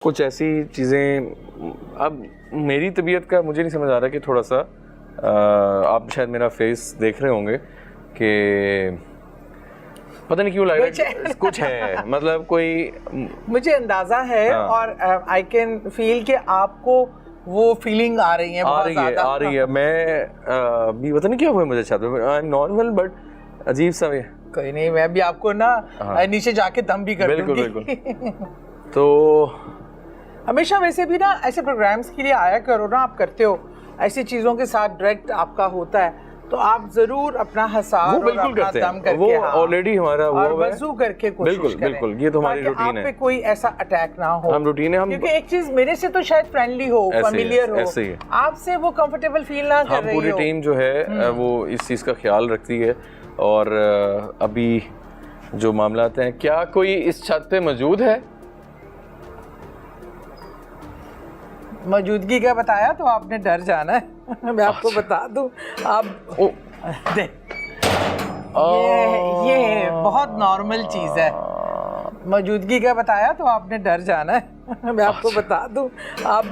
कुछ ऐसी चीज़ें अब मेरी तबीयत का मुझे नहीं समझ आ रहा कि थोड़ा सा आप शायद मेरा फेस देख रहे होंगे कि पता नहीं क्यों लग रहा है कुछ है मतलब कोई मुझे अंदाजा है। हाँ। और आई कैन फील कि आपको वो फीलिंग आ रही है आ रही है मैं अभी पता नहीं क्या हुआ मुझे छत पे। आई एम नॉर्मल बट अजीब सा है। कोई नहीं, मैं भी आपको ना नीचे जाके दम भी कर दूंगी। बिल्कुल तो हमेशा वैसे भी ना ऐसे प्रोग्राम्स के लिए आया करो ना, आप करते हो ऐसी चीजों के साथ डायरेक्ट आपका होता है तो आप जरूर अपना हिसाब वो बिल्कुल करते हैं, वो ऑलरेडी हमारा और वजू करके कोशिश करें। बिल्कुल ये तो हमारी रूटीन है। आप पे कोई ऐसा अटैक ना हो। हम रूटीन है, हम क्योंकि एक चीज मेरे से तो शायद फ्रेंडली हो, फेमिलियर हो, ऐसे ही है। आपसे वो कंफर्टेबल फील ना कर रही हो। पूरी टीम जो है वो इस चीज का ख्याल रखती है। और अभी जो मामला हैं, क्या कोई इस छत पे मौजूद है? मौजूदगी का बताया तो आपने डर जाना है। मैं आपको बता दूं, आप ये बहुत नॉर्मल चीज है। मौजूदगी का बताया तो आपने डर जाना है। मैं आपको बता दूं, आप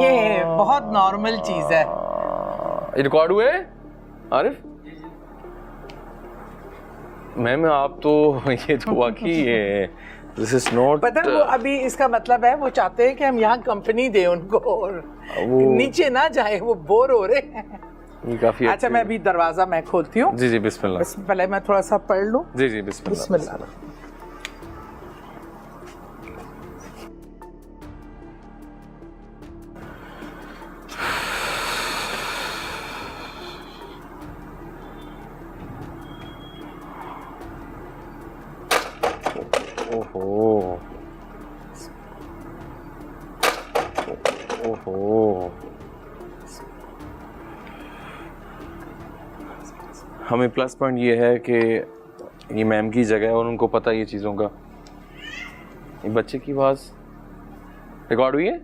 ये बहुत नॉर्मल चीज है। रिकॉर्ड हुए आरिफ मैम? आप तो ये तो वाकई दिस इज नॉट पता वो अभी इसका मतलब है वो चाहते हैं कि हम यहाँ कंपनी दें उनको और नीचे ना जाए, वो बोर हो रहे हैं। काफी अच्छा मैं अभी दरवाजा मैं खोलती हूँ। जी बिस्मिल्लाह। पहले मैं थोड़ा सा पढ़ लूँ। जी बिस्मिल्लाह। ओहो हमें प्लस पॉइंट ये है कि ये मैम की जगह है और उनको पता है ये चीज़ों का। ये बच्चे की आवाज़ रिकॉर्ड हुई है?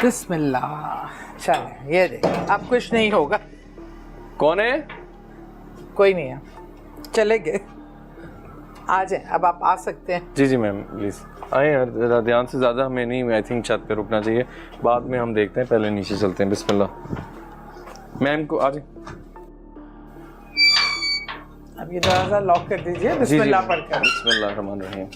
बिस्मिल्लाह। चले ये देख, अब कुछ नहीं होगा। कौन है? कोई नहीं है, चले गए। आ जाए, अब आप आ सकते हैं। जी मैम प्लीज़ आए यार, ज़रा ध्यान से, ज़्यादा हमें नहीं आई थिंक छत पे रुकना चाहिए, बाद में हम देखते हैं, पहले नीचे चलते हैं। बिस्मिल्लाह। मैम को आ जाए। अब ये दरवाज़ा लॉक कर दीजिए। बिस्मिल्लाह पढ़कर। बिस्मिल्लाह रहमान रहीम।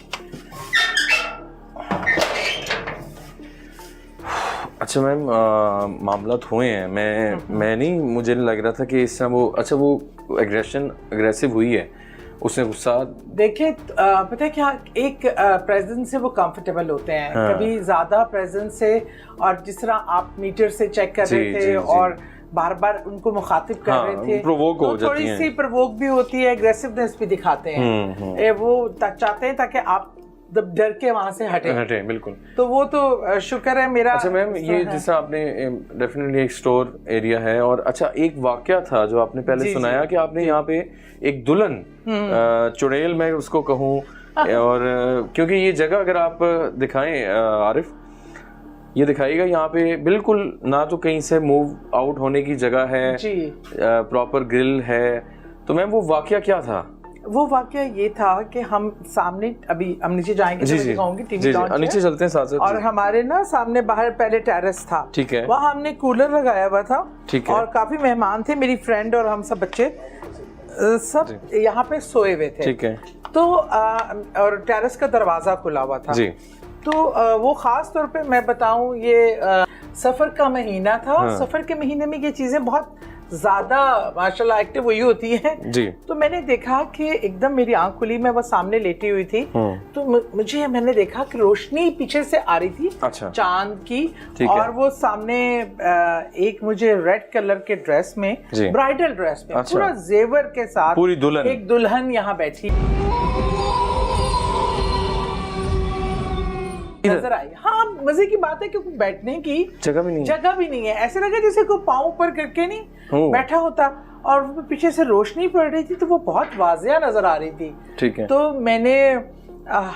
अच्छा मैम मामला हुए हैं, मैं नहीं, मुझे लग रहा था कि इस तरह वो अच्छा वो एग्रेसिव हुई है, उसने गुस्सा। देखिए पता है क्या, एक प्रेजेंस से वो कंफर्टेबल होते हैं। हाँ। कभी ज्यादा प्रेजेंस से, और जिस तरह आप मीटर से चेक कर रहे थे और बार बार उनको मुखातिब कर रहे थे, प्रोवोक हो जाती थोड़ी सी प्रोवोक भी होती है, एग्रेसिवनेस भी दिखाते हैं। वो चाहते हैं ताकि आप डर के वहां से हटे। बिल्कुल। तो वो तो शुक्र है मेरा। अच्छा मैम ये जैसा आपने डेफिनेटली एक स्टोर एरिया है, और अच्छा एक वाकया था जो आपने पहले सुनाया कि आपने यहाँ पे एक दुल्हन चुड़ैल मैं उसको कहूँ, और क्योंकि ये जगह अगर आप दिखाएं आरिफ, ये दिखाइएगा, यहाँ पे बिल्कुल ना तो कहीं से मूव आउट होने की जगह है, प्रॉपर ग्रिल है। तो मैम वो वाकया क्या था? वो वाकया ये था कि हम सामने, अभी हम नीचे जाएंगे तो मैं दिखाऊंगी टीवी लॉन्च है, नीचे चलते हैं साथ। और हमारे ना सामने बाहर पहले टेरेस था, ठीक है, वहाँ हमने कूलर लगाया हुआ था, ठीक है, और काफी मेहमान थे, मेरी फ्रेंड और हम सब बच्चे सब यहाँ पे सोए हुए थे, ठीक है। तो और टेरेस का दरवाजा खुला हुआ था जी। तो वो खास तौर पे मैं बताऊं, ये सफर का महीना था। हाँ। सफर के महीने में ये चीजें बहुत ज्यादा माशाल्लाह एक्टिव हुई होती है जी। तो मैंने देखा कि एकदम मेरी आंख खुली, मैं वो सामने लेटी हुई थी, तो मैंने देखा कि रोशनी पीछे से आ रही थी, अच्छा, चांद की, और वो सामने एक मुझे रेड कलर के ड्रेस में, ब्राइडल ड्रेस में, अच्छा, पूरा जेवर के साथ पूरी दुल्हन, एक दुल्हन यहाँ बैठी नजर आई। हाँ मजे की बात है क्योंकि बैठने की जगह भी नहीं है। ऐसे लगा जैसे कोई पाँव ऊपर करके नहीं बैठा होता, और पीछे से रोशनी पड़ रही थी तो वो बहुत वाजिया नजर आ रही थी। ठीक है। तो मैंने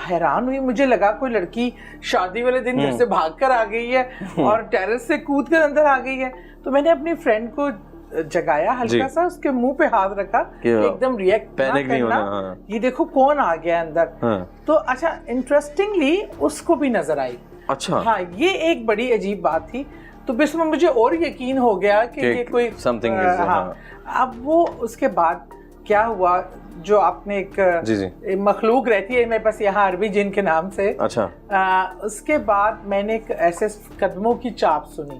हैरान हुई, मुझे लगा कोई लड़की शादी वाले दिन घर से भाग कर आ गई है और टेरेस से कूद कर अंदर आ गई है। तो मैंने अपनी फ्रेंड को जगाया हल्का सा, उसके मुंह पे हाथ रखा, एकदम रिएक्ट पैनिक नहीं होना। हाँ। ये देखो कौन आ गया अंदर। हाँ। तो अच्छा, इंटरेस्टिंगली उसको भी नजर आई। अच्छा। हाँ, ये एक बड़ी अजीब बात थी। तो इसमें मुझे और यकीन हो गया कि ये कोई समथिंग। हाँ। अब वो उसके बाद क्या हुआ, जो आपने एक मखलूक रहती है मेरे पास यहाँ अरबी जिन के नाम से। अच्छा। उसके बाद मैंने एक ऐसे कदमों की चाप सुनी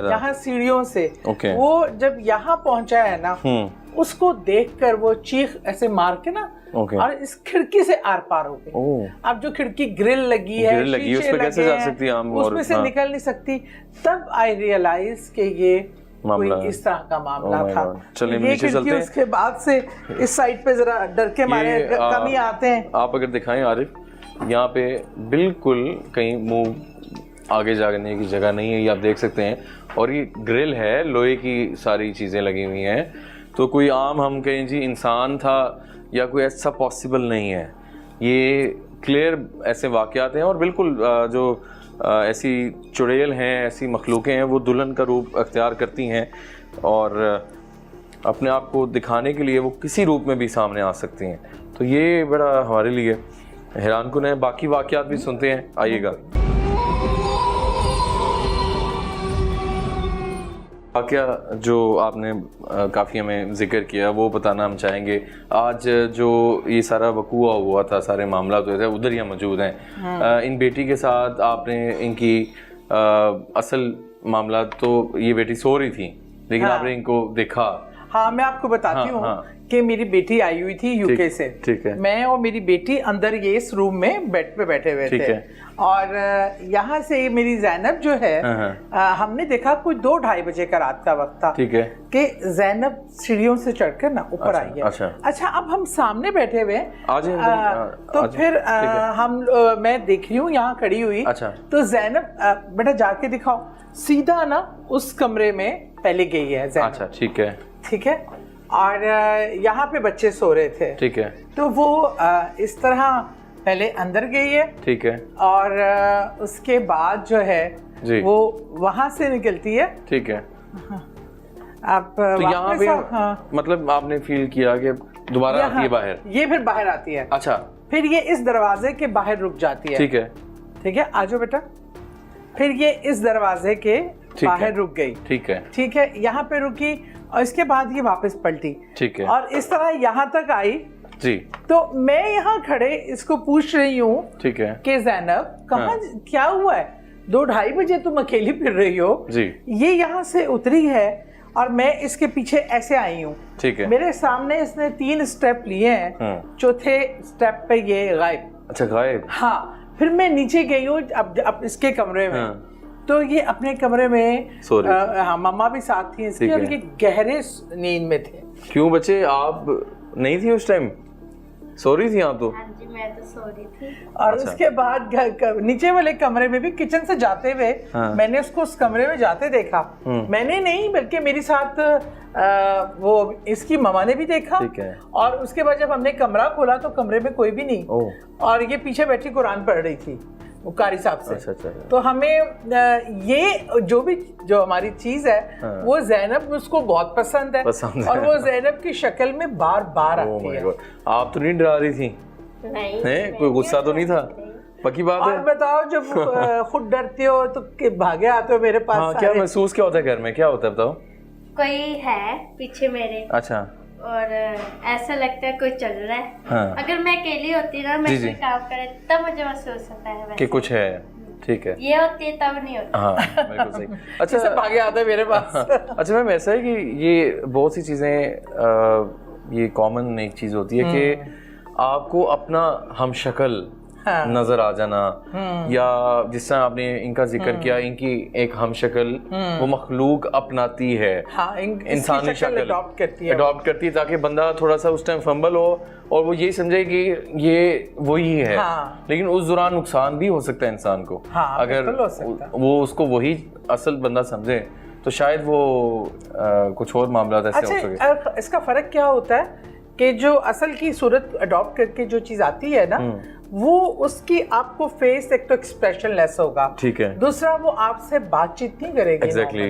यहाँ सीढ़ियों से। वो जब यहाँ पहुंचा है ना, उसको देखकर वो चीख ऐसे मार के ना, और इस खिड़की से आर पार हो गई। अब जो खिड़की ग्रिल लगी है, उस पे कैसे जा सकती है, उसमें से निकल नहीं सकती। तब आई रियलाइज कि ये कोई इस तरह का मामला था। चलिए नीचे चलते हैं। उसके बाद से इस साइड पे जरा डर के मारे कम ही आते हैं। आप अगर दिखाएं आरिफ, यहाँ पे बिल्कुल कहीं मुंह आगे जाने की जगह नहीं है, ये आप देख सकते हैं। और ये ग्रिल है, लोहे की सारी चीजें लगी हुई हैं। तो कोई आम हम कहें जी इंसान था या कोई ऐसा पॉसिबल नहीं है। ये क्लियर ऐसे वाकयात हैं। और बिल्कुल जो ऐसी चुड़ैल हैं, ऐसी मखलूकें हैं, वो दुल्हन का रूप अख्तियार करती हैं और अपने आप को दिखाने के लिए वो किसी रूप में भी सामने आ सकती हैं। तो ये बड़ा हमारे लिए हैरानकुन है। बाकी वाकयात भी सुनते हैं, आइएगा। वाकया जो आपने काफ़ी हमें जिक्र किया वो बताना हम चाहेंगे। आज जो ये सारा वकूआ हुआ था, सारे मामला तो थे, उधर ही मौजूद हैं। इन बेटी के साथ आपने इनकी असल मामला, तो ये बेटी सो रही थी लेकिन आपने इनको देखा। हाँ, मैं आपको बताती हूँ कि मेरी बेटी आई हुई थी यूके से। ठीक है। मैं और मेरी बेटी अंदर ये इस रूम में बेड पे बैठे हुए थे। और यहाँ से मेरी जैनब जो है, हमने देखा कोई 2-2:30 बजे का रात का वक्त था। ठीक है। कि जैनब सीढ़ियों से चढ़कर ना ऊपर आई है। अच्छा, अब हम सामने बैठे हुए तो फिर मैं देख रही हूँ यहाँ खड़ी हुई। अच्छा। तो जैनब बेटा जाके दिखाओ, सीधा ना उस कमरे में पहले गई है जैनब। अच्छा, ठीक है। ठीक है। और यहाँ पे बच्चे सो रहे थे। ठीक है। तो वो इस तरह पहले अंदर गई है। ठीक है। और उसके बाद जो है जी, वो वहां से निकलती है। ठीक है। आप तो यहाँ पे मतलब आपने फील किया कि दोबारा आती है बाहर? ये फिर बाहर आती है। अच्छा। फिर ये इस दरवाजे के बाहर रुक जाती है। ठीक है। ठीक है, आजो बेटा। फिर ये इस दरवाजे के बाहर रुक गई। ठीक है। ठीक है, यहाँ पे रुकी और इसके बाद ये वापस पलटी। ठीक है। और इस तरह यहाँ तक आई जी। तो मैं यहाँ खड़े इसको पूछ रही हूँ, ठीक है, कि जैनब कहाँ क्या हुआ है, 2-2:30 बजे तुम अकेली फिर रही हो जी। ये यहाँ से उतरी है और मैं इसके पीछे ऐसे आई हूँ। ठीक है। मेरे सामने इसने 3 स्टेप लिए हैं, चौथे स्टेप पे ये गायब। अच्छा, गायब। हाँ। फिर मैं नीचे गई हूँ अब इसके कमरे में। तो ये अपने कमरे में हाँ, मम्मा भी साथ थी इसकी और ये गहरे नींद में थे। क्यों बच्चे, आप नहीं थी उस टाइम? सो रही थी आप? तो हाँ जी, मैं तो सो रही थी। और अच्छा। उसके बाद नीचे वाले कमरे में भी किचन से जाते हुए मैंने उसको उस कमरे में जाते देखा। मैंने नहीं, बल्कि मेरे साथ वो इसकी मम्मा ने भी देखा। और उसके बाद जब हमने कमरा खोला तो कमरे में कोई भी नहीं। और ये पीछे बैठी कुरान पढ़ रही थी वो कारी साहब से। अच्छा। तो हमें ये जो हमारी चीज है वो जैनब उसको बहुत पसंद है। और वो जैनब की शक्ल में बार बार आती है। आप तो नहीं डरा रही थी? नहीं, कोई गुस्सा तो नहीं था? पक्की बात है। और बताओ, जब खुद डरते हो तो भागे आते हो मेरे पास। क्या महसूस क्या होता है घर में, क्या होता है बताओ? कोई है पीछे मेरे। अच्छा। और ऐसा लगता है कोई चल रहा है। हाँ। अगर मैं अकेली होती ना, मैं कोई काम करे तब मुझे महसूस होता है कि कुछ है। ठीक है। ये होती है तब नहीं होती। हाँ, बिल्कुल सही। अच्छा, सब भागे आते हैं मेरे पास। अच्छा मैम, ऐसा है कि ये बहुत सी चीजें ये कॉमन एक चीज होती है कि आपको अपना हमशक्ल नजर आ जाना, या जिस तरह आपने इनका जिक्र किया, इनकी एक हमशक्ल वो मखलूक अपनाती है। हाँ, इंसानी शक्ल अडॉप्ट करती है ताकि बंदा थोड़ा सा उस टाइम फंबल हो और वो ये समझे कि ये वही है। हाँ। लेकिन उस दौरान नुकसान भी हो सकता है इंसान को। हाँ, अगर वो उसको वही असल बंदा समझे तो शायद वो कुछ और मामला ऐसे हो सके। इसका फर्क क्या होता है कि जो असल की सूरत अडॉप्ट करके जो चीज आती है ना, वो उसकी आपको फेस एक तो एक्सप्रेशन लेस होगा। ठीक है। दूसरा वो आपसे बातचीत नहीं करेगी। एग्जैक्टली।